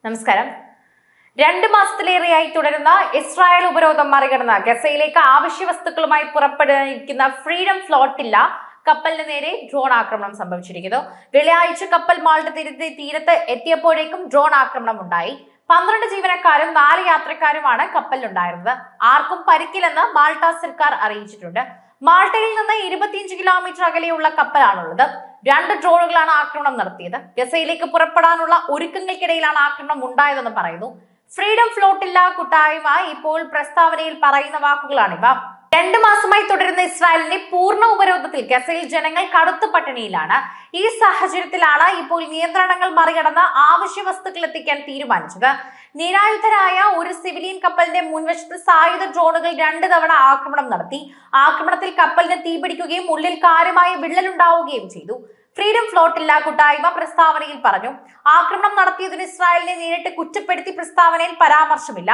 നമസ്കാരം. 2 മാസത്തിലേറെയായി തുടരുന്ന ഇസ്രായേൽ ഉപരോധം മറികടന്ന് ഗസയിലേക്ക് ആവശ്യ വസ്തുക്കളുമായി പുറപ്പെടാനിരിക്കുന്ന ഫ്രീഡം ഫ്ലോട്ടില്ല കപ്പലിന് നേരെ ഡ്രോൺ ആക്രമണം സംഭവിച്ചിരിക്കുന്നു. വെള്ളിയാഴ്ച കപ്പൽ മാൾട്ട തീരത്ത് എത്തിയപ്പോഴേക്കും ഡ്രോൺ ആക്രമണം ഉണ്ടായി. 12 ജീവനക്കാരും 4 യാത്രക്കാരുമാണ് കപ്പലിലുണ്ടായിരുന്നത്. ആർക്കും പരിക്കില്ലെന്ന് മാൾട്ട സർക്കാർ അറിയിച്ചിട്ടുണ്ട്. മാൾട്ടയിൽ നിന്ന് 25 കിലോമീറ്റർ അകലെയുള്ള കപ്പലാണുള്ളത്. 2 ഡ്രോണുകളാണ് ആക്രമണം നടത്തിയത്. ഗസയിലേക്ക് പുറപ്പെടാനുള്ള ഒരുക്കങ്ങൾക്കിടയിലാണ് ആക്രമണം ഉണ്ടായതെന്ന് പറയുന്നു. ഫ്രീഡം ഫ്ലോട്ടില്ല കൂട്ടായ്മ ഇപ്പോൾ പ്രസ്താവനയിൽ പറയുന്ന വാക്കുകളാണിവ. 2 മാസമായി തുടരുന്ന ഇസ്രായേലിന്റെ പൂർണ്ണ ഉപരോധത്തിൽ ഗസയിൽ ജനങ്ങൾ കടുത്ത പട്ടിണിയിലാണ്. ഈ സാഹചര്യത്തിലാണ് ഇപ്പോൾ നിയന്ത്രണങ്ങൾ മറികടന്ന് ആവശ്യ വസ്തുക്കൾ എത്തിക്കാൻ തീരുമാനിച്ചത്. നിരായുധരായ ഒരു സിവിലിയൻ കപ്പലിന്റെ മുൻവശത്ത് സായുധ ഡ്രോണുകൾ 2 തവണ ആക്രമണം നടത്തി. ആക്രമണത്തിൽ കപ്പലിന് തീപിടിക്കുകയും ഉള്ളിൽ കാര്യമായ വിള്ളലുണ്ടാവുകയും ചെയ്തു. ഫ്രീഡം ഫ്ലോട്ടില്ല കൂട്ടായ്മ പ്രസ്താവനയിൽ പറഞ്ഞു. ആക്രമണം നടത്തിയതിന് ഇസ്രായേലിനെ നേരിട്ട് കുറ്റപ്പെടുത്തി പ്രസ്താവനയിൽ പരാമർശമില്ല.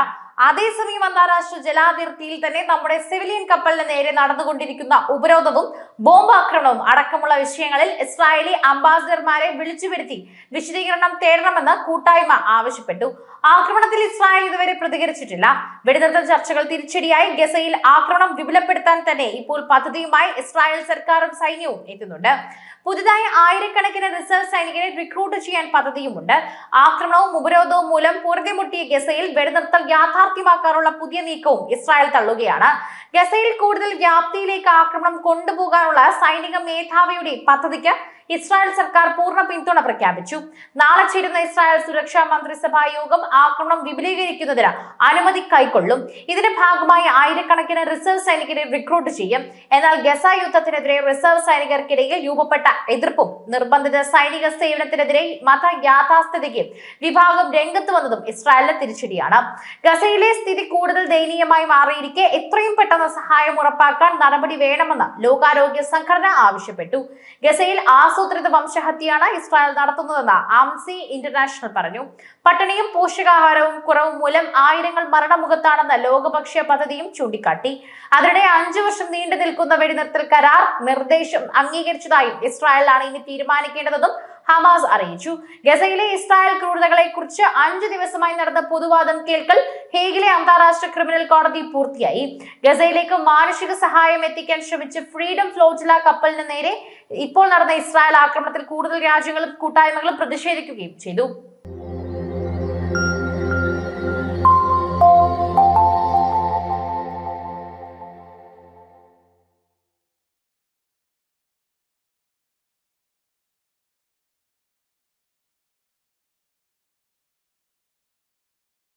അതേസമയം അന്താരാഷ്ട്ര ജലാതിർത്തിയിൽ തന്നെ നമ്മുടെ സിവിലിയൻ കപ്പലിന് നേരെ നടന്നുകൊണ്ടിരിക്കുന്ന ഉപരോധവും ബോംബാക്രമണവും അടക്കമുള്ള വിഷയങ്ങളിൽ ഇസ്രായേലി അംബാസിഡർമാരെ വിളിച്ചു വരുത്തി വിശദീകരണം തേടണമെന്ന് കൂട്ടായ്മ ആവശ്യപ്പെട്ടു. ആക്രമണത്തിൽ ഇസ്രായേൽ ഇതുവരെ പ്രതികരിച്ചിട്ടില്ല. വെടിനിർത്തൽ ചർച്ചകൾ തിരിച്ചടിയായി ഗസയിൽ ആക്രമണം വിപുലപ്പെടുത്താൻ തന്നെ ഇപ്പോൾ പദ്ധതിയുമായി ഇസ്രായേൽ സർക്കാരും സൈന്യവും എത്തുന്നുണ്ട്. പുതുതായി ആയിരക്കണക്കിന് റിസർവ് സൈനികരെ റിക്രൂട്ട് ചെയ്യാൻ പദ്ധതിയുമുണ്ട്. ആക്രമണവും ഉപരോധവും മൂലം പൊറുതിമുട്ടിയ ഗസയിൽ വെടിനിർത്തൽ യാഥാർത്ഥ്യമാക്കാനുള്ള പുതിയ നീക്കവും ഇസ്രായേൽ തള്ളുകയാണ്. ഗസയിൽ കൂടുതൽ വ്യാപ്തിയിലേക്ക് ആക്രമണം കൊണ്ടുപോകാനുള്ള സൈനിക മേധാവിയുടെ പദ്ധതിക്ക് ഇസ്രായേൽ സർക്കാർ പൂർണ്ണ പിന്തുണ പ്രഖ്യാപിച്ചു. നാളെ ചേരുന്ന ഇസ്രായേൽ സുരക്ഷാ മന്ത്രിസഭാ യോഗം ആക്രമണം വിപുലീകരിക്കുന്നതിന് അനുമതി കൈക്കൊള്ളും. ഇതിന്റെ ഭാഗമായി ആയിരക്കണക്കിന് റിസർവ് സൈനികരെ റിക്രൂട്ട് ചെയ്യും. എന്നാൽ ഗസ യുദ്ധത്തിനെതിരെ റിസർവ് സൈനികർക്കിടയിൽ രൂപപ്പെട്ട എതിർപ്പും നിർബന്ധിത സൈനിക സേവനത്തിനെതിരെ മത യാഥാസ്ഥിതിക്ക് വിഭാഗം രംഗത്ത് വന്നതും ഇസ്രായേലിന് തിരിച്ചടിയാണ്. ഗസയിലെ സ്ഥിതി കൂടുതൽ ദയനീയമായി മാറിയിരിക്കെ എത്രയും പെട്ടെന്ന് സഹായം ഉറപ്പാക്കാൻ നടപടി വേണമെന്ന് ലോകാരോഗ്യ സംഘടന ആവശ്യപ്പെട്ടു. ഗസയിൽ ആസൂത്രിത വംശഹത്യയാണ് ഇസ്രായേൽ നടത്തുന്നതെന്ന് ആംസി ഇന്റർനാഷണൽ പറഞ്ഞു. പട്ടിണിയും പോഷകാഹാരവും കുറവും മൂലം ആയിരങ്ങൾ മരണമുഖത്താണെന്ന് ലോകഭക്ഷ്യ പദ്ധതിയും ചൂണ്ടിക്കാട്ടി. അതിനിടെ 5 വർഷം നീണ്ടു നിൽക്കുന്ന വെടിനിർത്തൽ കരാർ നിർദ്ദേശം അംഗീകരിച്ചതായും ഇസ്രായേലാണ് ഇനി തീരുമാനിക്കേണ്ടതെന്നും ഹമാസ് അറിയിച്ചു. ഗസയിലെ ഇസ്രായേൽ ക്രൂരതകളെ കുറിച്ച് 5 ദിവസമായി നടന്ന പൊതുവാദം കേൾക്കൽ ഹേഗിലെ അന്താരാഷ്ട്ര ക്രിമിനൽ കോടതി പൂർത്തിയായി. ഗസയിലേക്ക് മാനുഷിക സഹായം എത്തിക്കാൻ ശ്രമിച്ച ഫ്രീഡം ഫ്ലോട്ടില്ല കപ്പലിന് നേരെ ഇപ്പോൾ നടന്ന ഇസ്രായേൽ ആക്രമണത്തിൽ കൂടുതൽ രാജ്യങ്ങളും കൂട്ടായ്മകളും പ്രതിഷേധിക്കുകയും ചെയ്തു.